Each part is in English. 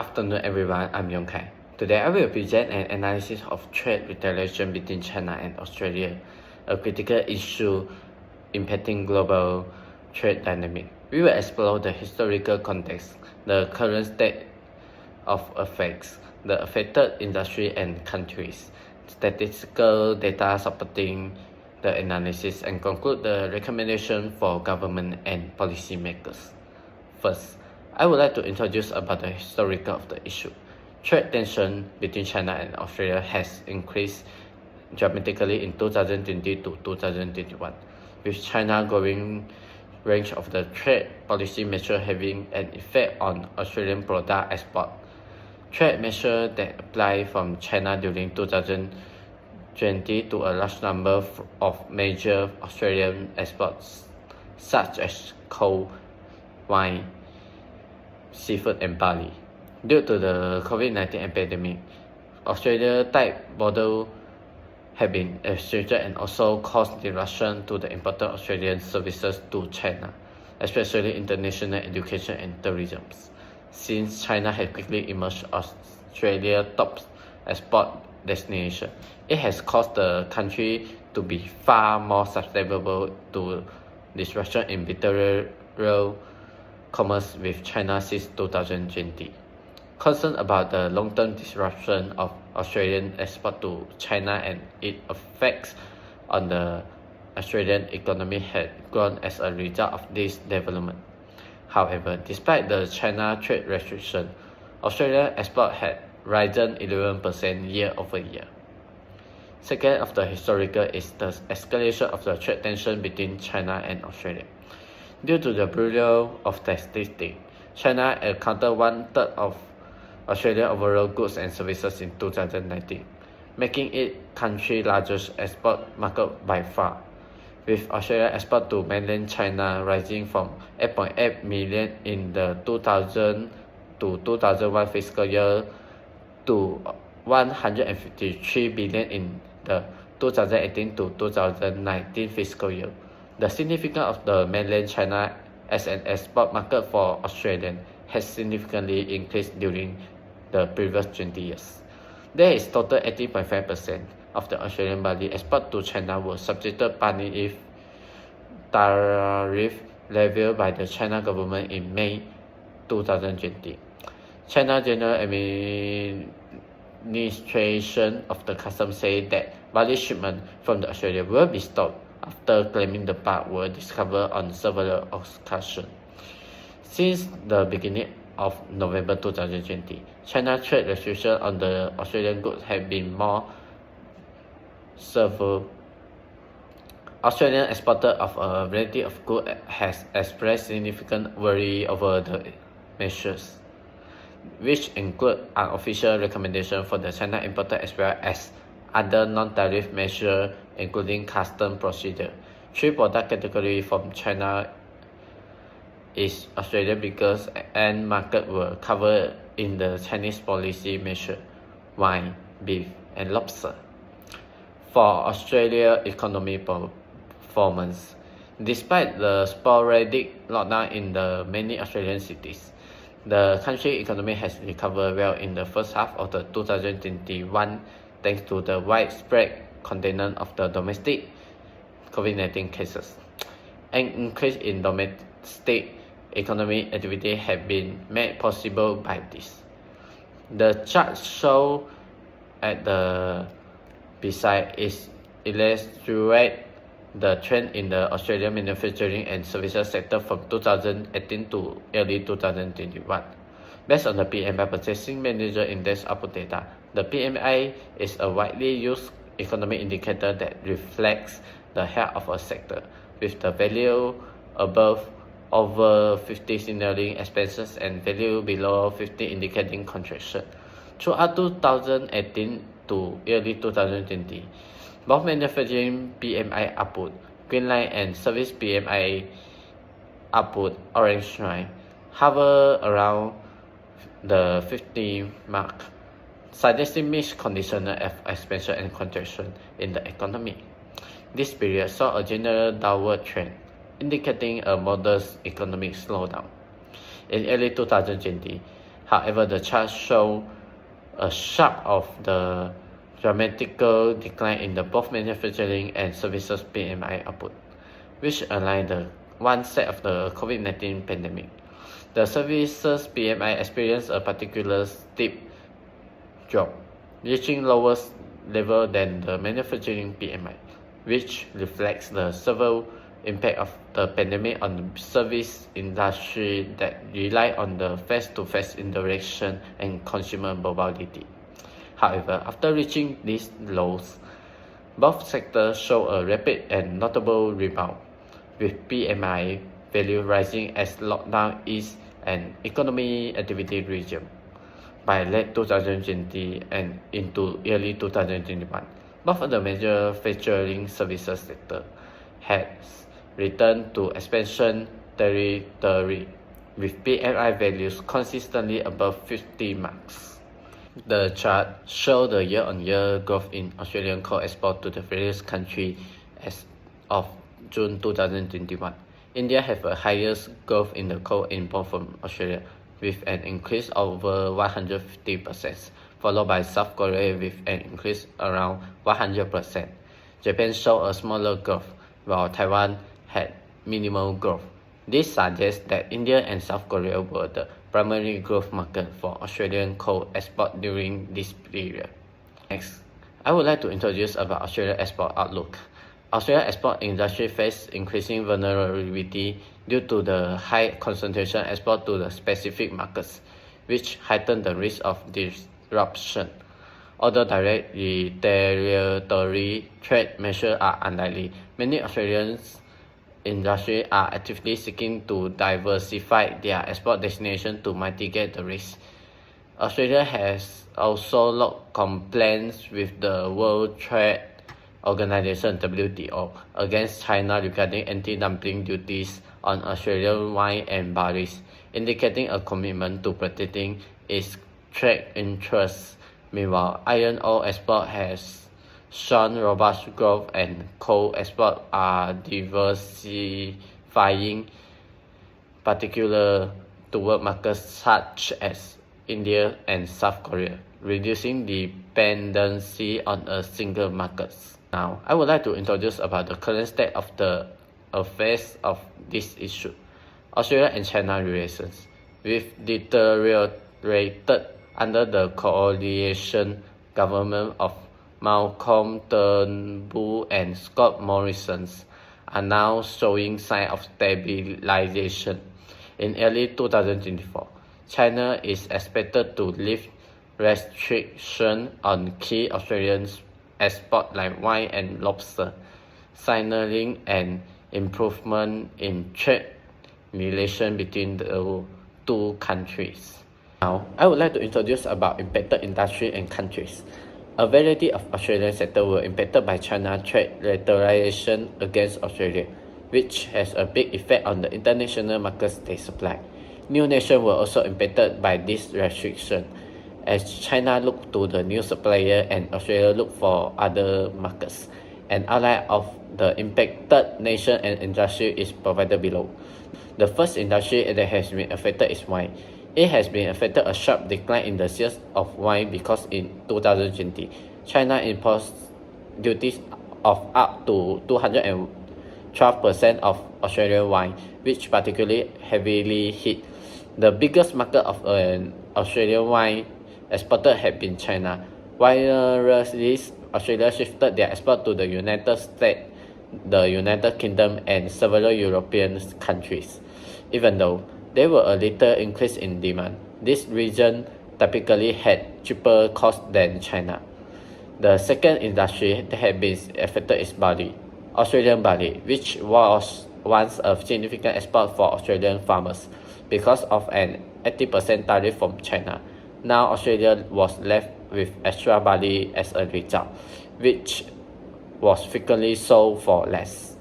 afternoon, everyone. I'm Yong Kai. Today, I will present an analysis of trade retaliation between China and Australia, a critical issue impacting global trade dynamic. We will explore the historical context, the current state of affairs, the affected industry and countries, statistical data supporting the analysis, and conclude the recommendation for government and policymakers. First, I would like to introduce about the historical of the issue. Trade tension between China and Australia has increased dramatically in 2020 to 2021, with China growing range of the trade policy measure having an effect on Australian product export. Trade measures that apply from China during 2020 to a large number of major Australian exports, such as coal, wine, seafood and barley. Due to the COVID-19 epidemic, Australia's tight border have been restricted and also caused disruption to the important Australian services to China, especially international education and tourism. Since China has quickly emerged as Australia's top export destination, it has caused the country to be far more susceptible to disruption in bilateral commerce with China since 2020. Concern about the long-term disruption of Australian export to China and its effects on the Australian economy had grown as a result of this development. However, despite the China trade restriction, Australian export had risen 11% year-over-year. Second of the historical is the escalation of the trade tension between China and Australia. Due to the bureau of statistics, China accounted one-third of Australia's overall goods and services in 2019, making it country's largest export market by far, with Australian export to mainland China rising from 8.8 million in the 2000 to 2001 fiscal year to 153 billion in the 2018 to 2019 fiscal year. The significance of the mainland China as an export market for Australia has significantly increased during the previous 20 years. There is total 80.5% of the Australian barley export to China was subjected partly if tariff levied by the China government in May 2020. China General Administration of the Customs said that barley shipment from the Australia will be stopped after claiming the part were discovered on several occasions. Since the beginning of November 2020, China's trade restrictions on the Australian goods have been more severe. Australian exporters of a variety of goods has expressed significant worry over the measures, which include unofficial recommendations for the China importer as well as other non-tariff measures including custom procedure. Three product categories from China is Australia's biggest end market were covered in the Chinese policy measure: wine, beef, and lobster. For Australia's economic performance, despite the sporadic lockdown in the many Australian cities, the country's economy has recovered well in the first half of the 2021 thanks to the widespread containment of the domestic COVID-19 cases. An increase in domestic economic activity has been made possible by this. The chart shown at the beside is illustrate the trend in the Australian manufacturing and services sector from 2018 to early 2021. Based on the PMI Purchasing Manager Index output data, the PMI is a widely used economic indicator that reflects the health of a sector, with the value above over 50 signaling expansions and value below 50 indicating contraction. Throughout 2018 to early 2020, both manufacturing PMI output, green line, and service PMI output, orange line, hover around the 50 mark, suggesting mixed conditions of expansion and contraction in the economy. This period saw a general downward trend, indicating a modest economic slowdown. In early 2020, However, the chart shows a sharp of the dramatical decline in the both manufacturing and services PMI output, which align the one set of the COVID-19 pandemic. The services PMI experienced a particular steep drop, reaching lowest level than the manufacturing PMI, which reflects the severe impact of the pandemic on the service industry that rely on the face-to-face interaction and consumer mobility. However, after reaching these lows, both sectors show a rapid and notable rebound, with PMI value rising as lockdown eased and economic activity resumed. By late 2020 and into early 2021, both of the major manufacturing services sector has returned to expansion territory, with PMI values consistently above 50 marks. The chart shows the year-on-year growth in Australian coal export to the various countries as of June 2021. India has the highest growth in the coal import from Australia, with an increase over 150%, followed by South Korea with an increase around 100%. Japan showed a smaller growth, while Taiwan had minimal growth. This suggests that India and South Korea were the primary growth market for Australian coal export during this period. Next, I would like to introduce about Australian export outlook. Australian export industry faces increasing vulnerability due to the high concentration export to the specific markets, which heighten the risk of disruption. Although direct retaliatory trade measures are unlikely, many Australian industries are actively seeking to diversify their export destination to mitigate the risk. Australia has also lodged complaints with the World Trade Organization (WTO) against China regarding anti-dumping duties on Australian wine and barley, indicating a commitment to protecting its trade interests. Meanwhile, iron ore export has shown robust growth and coal exports are diversifying, particularly toward markets such as India and South Korea, reducing dependency on a single market. Now, I would like to introduce about the current state of the affairs of this issue. Australia and China relations, with deteriorated under the coalition government of Malcolm Turnbull and Scott Morrison, are now showing signs of stabilization. In early 2024, China is expected to lift restrictions on key Australian exports like wine and lobster, signaling an improvement in trade relations between the two countries. Now, I would like to introduce about impacted industry and countries. A variety of Australian sectors were impacted by China's trade retaliation against Australia, which has a big effect on the international markets they supply. New nations were also impacted by this restriction, as China looked to the new supplier and Australia looked for other markets. An outline of the impacted nation and industry is provided below. The first industry that has been affected is wine. It has been affected a sharp decline in the sales of wine because in 2020, China imposed duties of up to 212% of Australian wine, which particularly heavily hit. The biggest market of an Australian wine exporter had been China. While this, Australia shifted their export to the United States, the United Kingdom, and several European countries. Even though there were a little increase in demand, this region typically had cheaper costs than China. The second industry that had been affected is barley. Australian barley, which was once a significant export for Australian farmers because of an 80% tariff from China. Now Australia was left with extra barley as a result, which was frequently sold for less.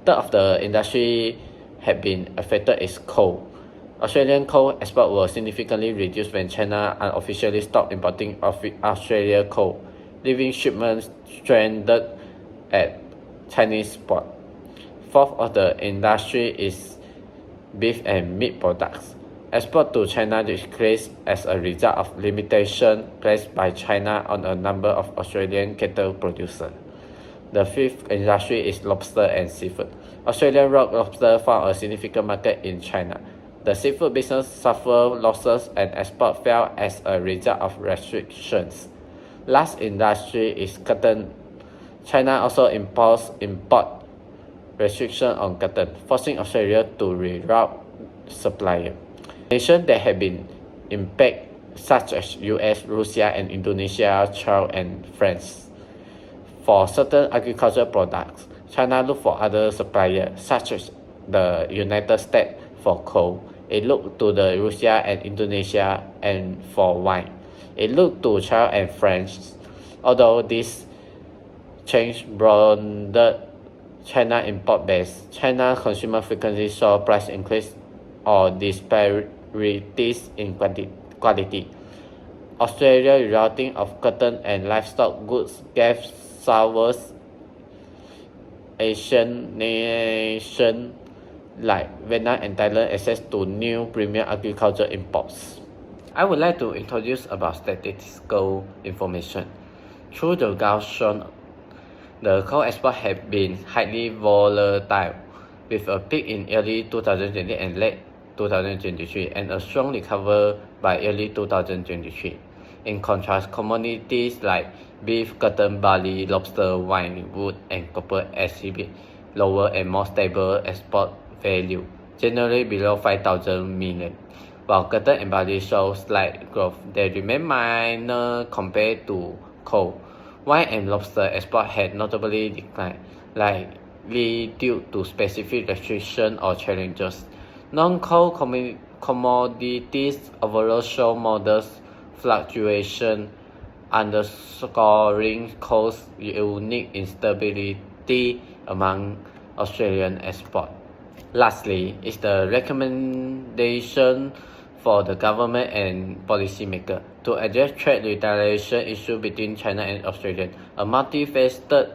Third of the industry had been affected is coal. Australian coal exports were significantly reduced when China unofficially stopped importing Australian coal, leaving shipments stranded at Chinese ports. Fourth of the industry is beef and meat products. Export to China decreased as a result of limitations placed by China on a number of Australian cattle producers. The fifth industry is lobster and seafood. Australian rock lobster found a significant market in China. The seafood business suffered losses and export fell as a result of restrictions. Last industry is cotton. China also imposed import restrictions on cotton, forcing Australia to reroute suppliers. Nations that have been impacted, such as US, Russia, and Indonesia, China, and France. For certain agricultural products, China looked for other suppliers, such as the United States for coal. It looked to the Russia and Indonesia and for wine. It looked to China and France. Although this change broadened China import base, China consumer frequently saw price increase or disparities in quality. Australia rerouting of cotton and livestock goods gave Southeast Asian nations like Vietnam and Thailand access to new premium agricultural imports. I would like to introduce about statistical information. Through the graph shown, the coal export has been highly volatile, with a peak in early 2020 and late 2023, and a strong recovery by early 2023. In contrast, commodities like beef, cotton, barley, lobster, wine, wood, and copper exhibit lower and more stable export value, generally below 5,000 million. While cotton and barley show slight growth, they remain minor compared to coal. Wine and lobster export had notably declined, likely due to specific restrictions or challenges. Non-coal commodities overall show modest fluctuation, underscoring coal's unique instability among Australian exports. Lastly, is the recommendation for the government and policymakers to address trade retaliation issue between China and Australia. A multifaceted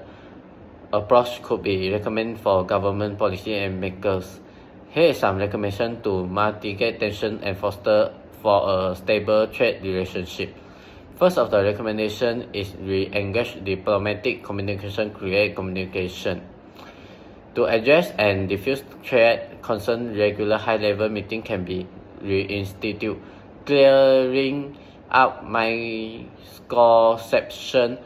approach could be recommended for government policy and makers. Here is some recommendations to mitigate tension and foster for a stable trade relationship. First of the recommendation is re-engage diplomatic communication, create communication. To address and diffuse trade concerns, regular high-level meetings can be reinstituted, clearing up misconceptions,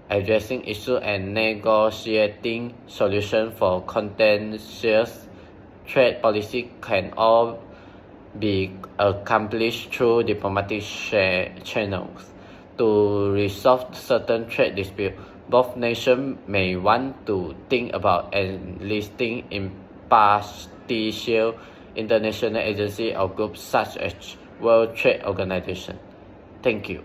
addressing issues, and negotiating solutions for contentious trade policy can all be accomplished through diplomatic channels. To resolve certain trade disputes, both nations may want to think about enlisting impartial international agencies or groups such as World Trade Organization. Thank you.